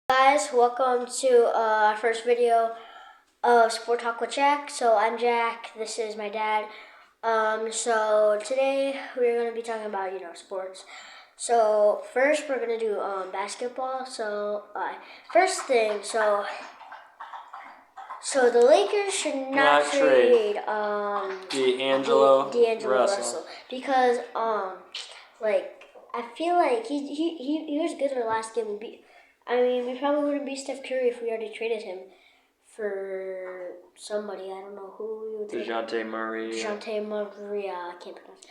Guys, welcome to our first video of Sport Talk with Jack. So I'm Jack. This is my dad. So today we're gonna be talking about sports. So first we're gonna do basketball. So first thing, so the Lakers should not trade D'Angelo Russell because I feel like he was good in the last game. We probably wouldn't be Steph Curry if we already traded him for somebody. I don't know who we would take. DeJounte Murray. I can't pronounce.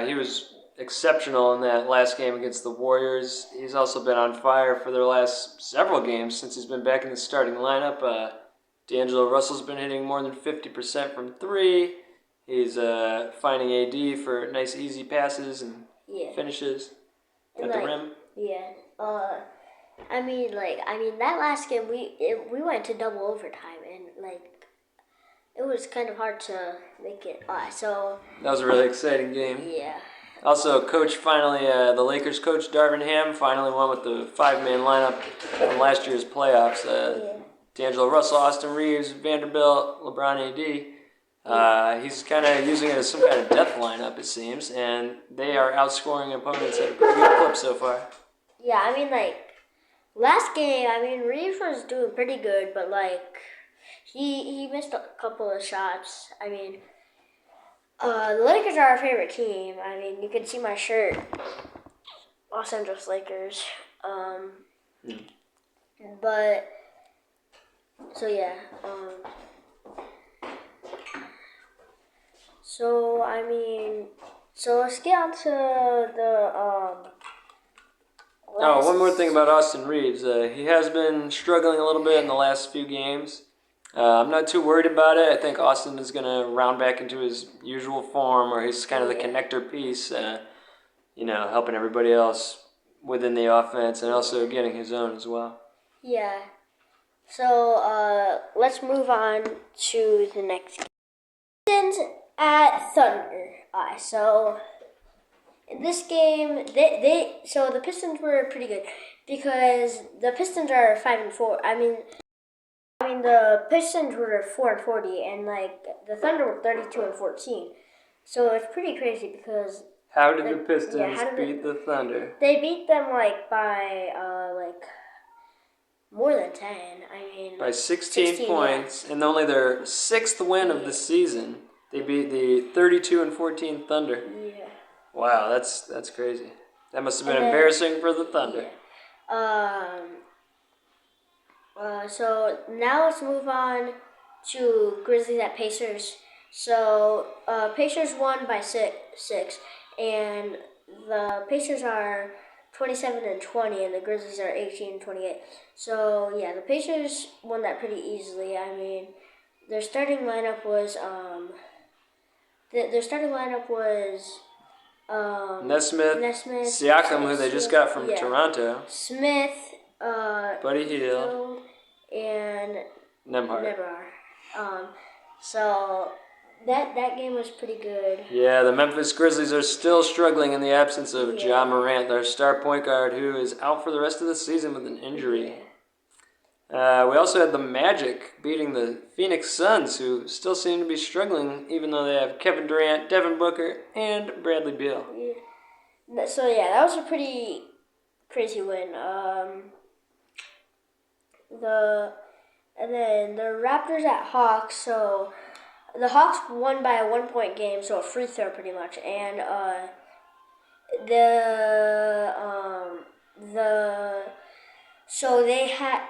He was exceptional in that last game against the Warriors. He's also been on fire for their last several games since he's been back in the starting lineup. D'Angelo Russell's been hitting more than 50% from three. He's finding AD for nice, easy passes and finishes at the rim. Yeah. That last game we went to double overtime and it was kind of hard to make it. So that was a really exciting game. Yeah. Also, the Lakers coach Darvin Ham finally went with the 5-man lineup from last year's playoffs. D'Angelo Russell, Austin Reeves, Vanderbilt, LeBron AD. He's kind of using it as some kind of death lineup, it seems, and they are outscoring opponents at a pretty good clip so far. Yeah, last game, Reeves was doing pretty good, but he missed a couple of shots. The Lakers are our favorite team. You can see my shirt, Los Angeles Lakers. But so yeah. So let's get on to the one more thing about Austin Reeves. He has been struggling a little bit in the last few games. I'm not too worried about it. I think Austin is going to round back into his usual form, where he's kind of the connector piece, helping everybody else within the offense and also getting his own as well. Yeah. So let's move on to the next game. Pistons at Thunder. So in this game, the Pistons were pretty good because the Pistons are 5-4. The Pistons were 4-40, and the Thunder were 32-14. So it's pretty crazy because how did the Pistons beat the Thunder? They beat them by more than 10. By 16 points, and only their 6th win of the season. They beat the 32-14 Thunder. Yeah. Wow, that's crazy. That must have been embarrassing for the Thunder. Yeah. So now let's move on to Grizzlies at Pacers. So Pacers won by six, and the Pacers are 27-20, and the Grizzlies are 18-28. So yeah, the Pacers won that pretty easily. Their starting lineup was Nesmith, Siakam, who they just got from Toronto, Smith, Buddy Hield, and Nembhard. So that game was pretty good. Yeah, the Memphis Grizzlies are still struggling in the absence of Ja Morant, their star point guard, who is out for the rest of the season with an injury. We also had the Magic beating the Phoenix Suns, who still seem to be struggling, even though they have Kevin Durant, Devin Booker, and Bradley Beal. Yeah. So yeah, that was a pretty crazy win. And then the Raptors at Hawks. So the Hawks won by a 1-point game, so a free throw pretty much, and So they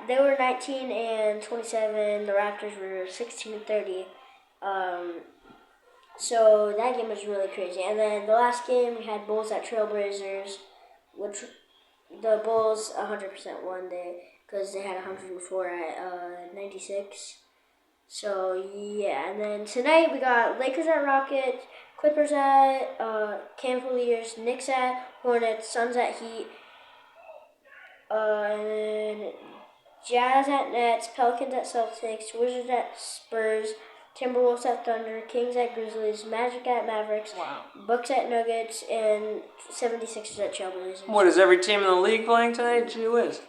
were 19-27. The Raptors were 16-30. So that game was really crazy. And then the last game we had Bulls at Trailblazers, which the Bulls 100% won because they had 104 at 96. So yeah, and then tonight we got Lakers at Rockets, Clippers at Cavaliers, Knicks at Hornets, Suns at Heat. And then Jazz at Nets, Pelicans at Celtics, Wizards at Spurs, Timberwolves at Thunder, Kings at Grizzlies, Magic at Mavericks, Bucks at Nuggets, and 76ers at Trailblazers. What, is every team in the league playing tonight? Gee whiz.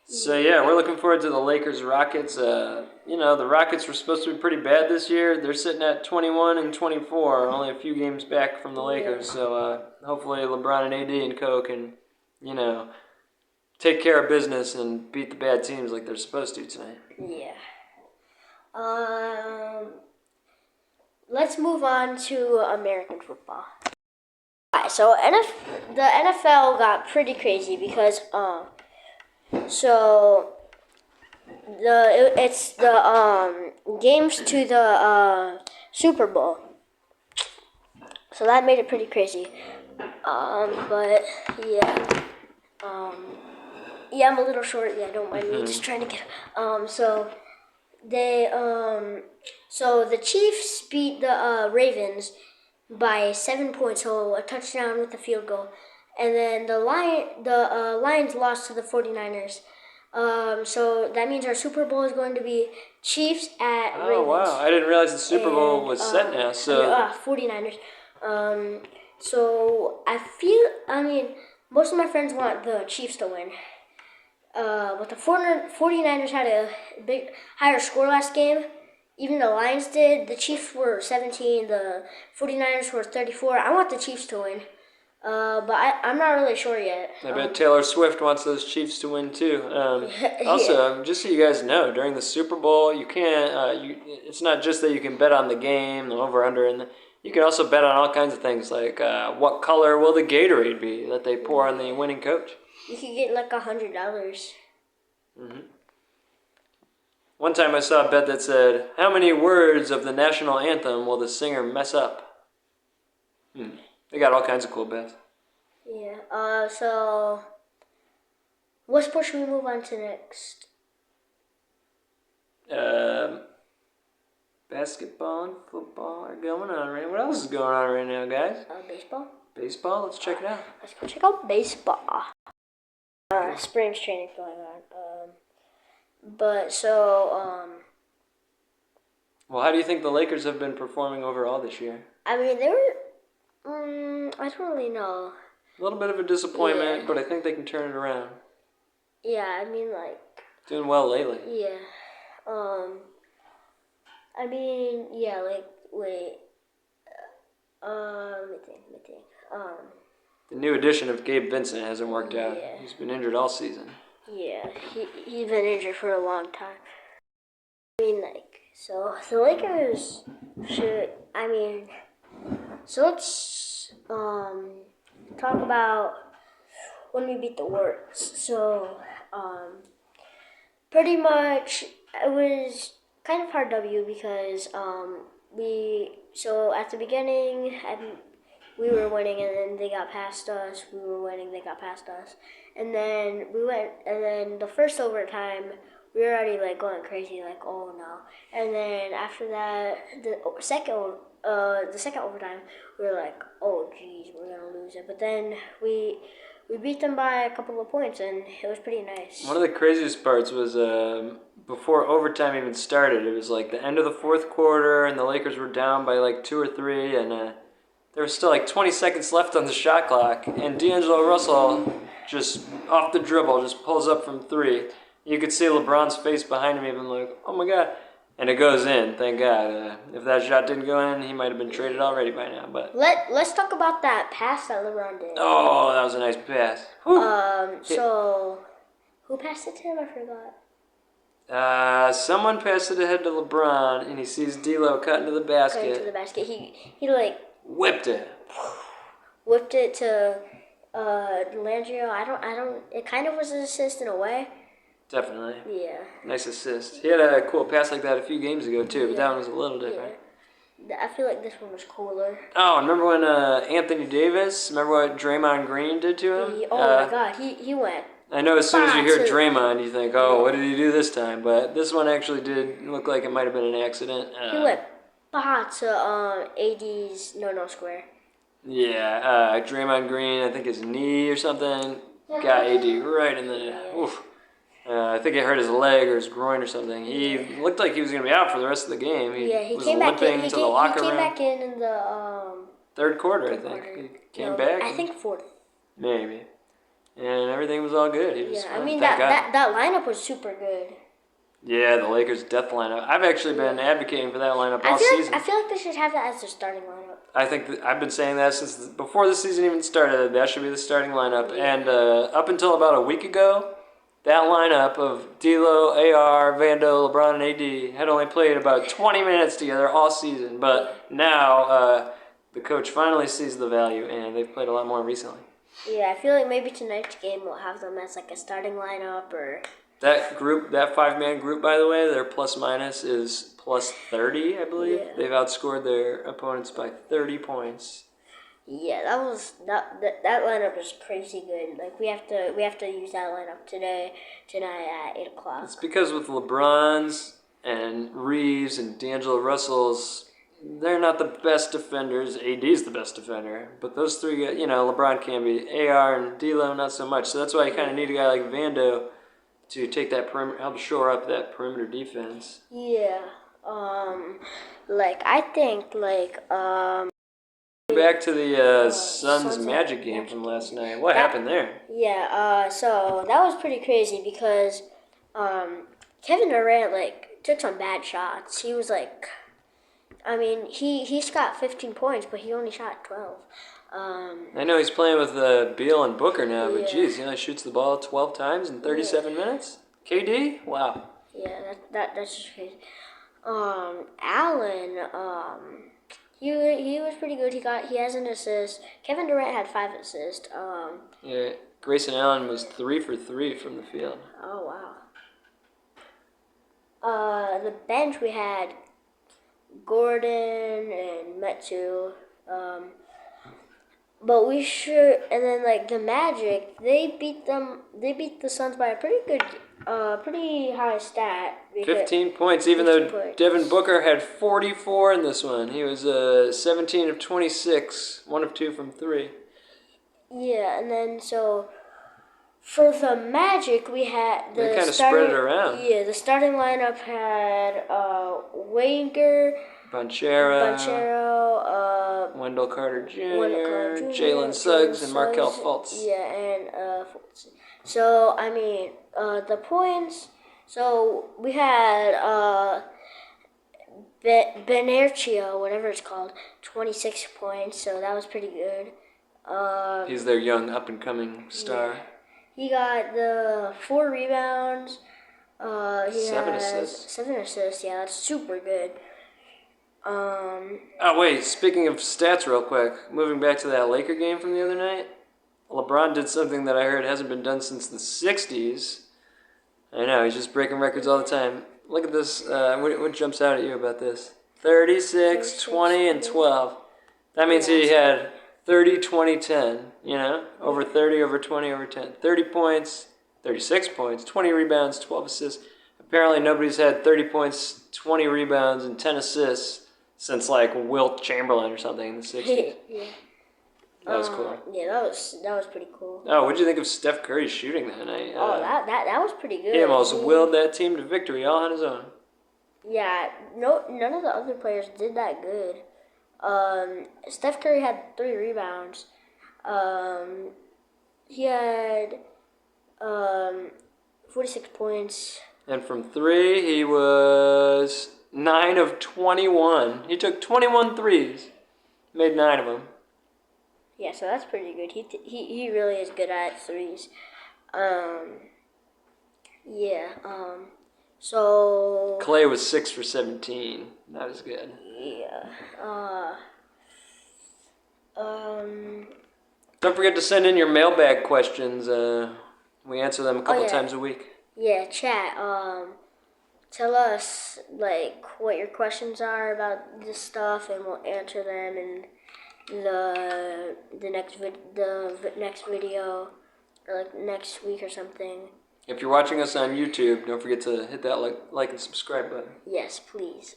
So, yeah, we're looking forward to the Lakers-Rockets. The Rockets were supposed to be pretty bad this year. They're sitting at 21 and 24, only a few games back from the Lakers. So, hopefully LeBron and AD and co can, take care of business and beat the bad teams like they're supposed to tonight. Yeah. Let's move on to American football. Alright, so the NFL got pretty crazy because it's the games to the Super Bowl. So that made it pretty crazy. But yeah. Yeah, I'm a little short. Yeah, don't mind me. Just trying to get. So the Chiefs beat the Ravens by 7 points, so a touchdown with a field goal, and then the Lions lost to the 49ers. So that means our Super Bowl is going to be Chiefs at Ravens. Oh wow! I didn't realize the Super Bowl was set now. So 49ers. So I mean, most of my friends want the Chiefs to win. But the 49ers had a big higher score last game. Even the Lions did. The Chiefs were 17. The 49ers were 34. I want the Chiefs to win. But I'm not really sure yet. I bet Taylor Swift wants those Chiefs to win too. Also, just so you guys know, during the Super Bowl, you can't. It's not just that you can bet on the game, the over/under, and you can also bet on all kinds of things like what color will the Gatorade be that they pour on the winning coach. You could get like $100. Mm-hmm. One time I saw a bet that said, "How many words of the national anthem will the singer mess up?" They got all kinds of cool bets. Yeah. So what sport should we move on to next? Basketball and football are going on right now. What else is going on right now, guys? Baseball. Baseball? Let's check it out. Let's go check out baseball. Spring's training's going on. Well, how do you think the Lakers have been performing overall this year? I mean, they were. I don't really know. A little bit of a disappointment, but I think they can turn it around. Yeah, I mean, like. Doing well lately. Yeah. I mean, yeah, like, wait. Let me think. The new addition of Gabe Vincent hasn't worked out. Yeah. He's been injured all season. Yeah, he's been injured for a long time. I mean, like, so the Lakers should. I mean, so let's talk about when we beat the Warriors. So pretty much it was kind of hard W because at the beginning we were winning and then they got past us. We were winning, they got past us. And then the first overtime, we were already like going crazy, like, oh no. And then after that, the second overtime, we were like, oh geez, we're gonna lose it. But then we beat them by a couple of points, and it was pretty nice. One of the craziest parts was before overtime even started. It was like the end of the fourth quarter, and the Lakers were down by like 2 or 3, and there was still like 20 seconds left on the shot clock, and D'Angelo Russell just off the dribble just pulls up from 3. You could see LeBron's face behind him, even like, oh my god. And it goes in, thank God. If that shot didn't go in, he might have been traded already by now. But let's talk about that pass that LeBron did. Oh, that was a nice pass. Whew. So who passed it to him? I forgot. Someone passed it ahead to LeBron, and he sees D'Lo cut into the basket. Cut into the basket. He like whipped it. Whipped it to Landrio. I don't. It kind of was an assist in a way. Definitely. Yeah. Nice assist. He had a cool pass like that a few games ago too, but that one was a little different. Yeah. I feel like this one was cooler. Oh, and remember when Anthony Davis? Remember what Draymond Green did to him? My God, he went. I know as soon as you hear Draymond, you think, oh, what did he do this time? But this one actually did look like it might have been an accident. He went to AD's no square. Yeah, Draymond Green, I think his knee or something, got AD right in the... Oof. I think he hurt his leg or his groin or something. He looked like he was going to be out for the rest of the game. He he was came back in. limping to the locker He came room. back in the Third quarter, I third think. quarter. He came No, back. I think fourth. Maybe. And everything was all good. He was Yeah, fine. I mean Thank God. that lineup was super good. Yeah, the Lakers' death lineup. I've actually been advocating for that lineup all season. I feel like they should have that as their starting lineup. I think I've been saying that since before the season even started. That should be the starting lineup. Yeah. And up until about a week ago, that lineup of D'Lo, AR, Vando, LeBron, and AD had only played about 20 minutes together all season. But now the coach finally sees the value, and they've played a lot more recently. Yeah, I feel like maybe tonight's game will have them as like a starting lineup or. That group, that 5-man group, by the way, their plus minus is plus 30, I believe. Yeah. They've outscored their opponents by 30 points. Yeah, that lineup is crazy good. Like we have to use that lineup tonight at 8:00. It's because with LeBron's and Reeves and D'Angelo Russell's, they're not the best defenders. AD's the best defender, but those three, LeBron can be. AR and D'Lo, not so much. So that's why you kind of need a guy like Vando to take that perimeter, help shore up that perimeter defense. Yeah. I think Back to the Suns Magic game from last night. What happened there? Yeah. So that was pretty crazy because Kevin Durant took some bad shots. He was he shot 15 points, but he only shot 12. I know he's playing with Beal and Booker now, but Yeah. geez, he only shoots the ball 12 times in 37 minutes? KD? Wow. Yeah, that's just crazy. Allen, he was pretty good. He has an assist. Kevin Durant had 5 assists. Yeah, Grayson Allen was 3 for 3 from the field. Oh wow. The bench we had Gordon and Metu. But we sure, and then the Magic, they beat the Suns by a pretty high stat. 15 points, even 15 though points. Devin Booker had 44 in this one. He was 17 of 26, 1 of 2 from 3. Yeah, and then so for the Magic, we had They kind of spread it around. Yeah, the starting lineup had Wager, Banchero, Wendell Carter Jr., Jalen Suggs, and Markelle Fultz. Yeah, and Fultz. So, the points. So, we had Benercio, whatever it's called, 26 points. So, that was pretty good. He's their young up-and-coming star. Yeah. He got the 4 rebounds. He 7 has assists. 7 assists, yeah, that's super good. Oh, wait, speaking of stats real quick, moving back to that Laker game from the other night, LeBron did something that I heard hasn't been done since the 60s. I know, he's just breaking records all the time. Look at this. What jumps out at you about this? 36, 20, and 12. That means he had 30, 20, 10, over 30, over 20, over 10. 30 points, 36 points, 20 rebounds, 12 assists. Apparently nobody's had 30 points, 20 rebounds, and 10 assists since Wilt Chamberlain or something in the 60s. Yeah. That was cool. Yeah, that was pretty cool. Oh, what'd you think of Steph Curry's shooting that night? That was pretty good. He almost willed that team to victory all on his own. Yeah, none of the other players did that good. Steph Curry had 3 rebounds. He had 46 points. And from 3, he was 9 of 21. He took 21 threes, made 9 of them. Yeah, so that's pretty good. He really is good at threes. So Clay was 6 for 17. Not as good. yeah. Don't forget to send in your mailbag questions. We answer them a couple times a week. Yeah, chat. Tell us what your questions are about this stuff, and we'll answer them in the next video, or next week or something. If you're watching us on YouTube, don't forget to hit that like and subscribe button. Yes, please.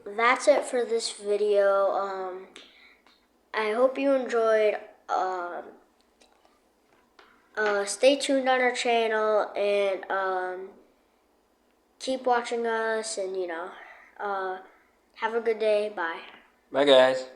That's it for this video. I hope you enjoyed. Stay tuned on our channel and keep watching us, and have a good day. Bye. Bye, guys.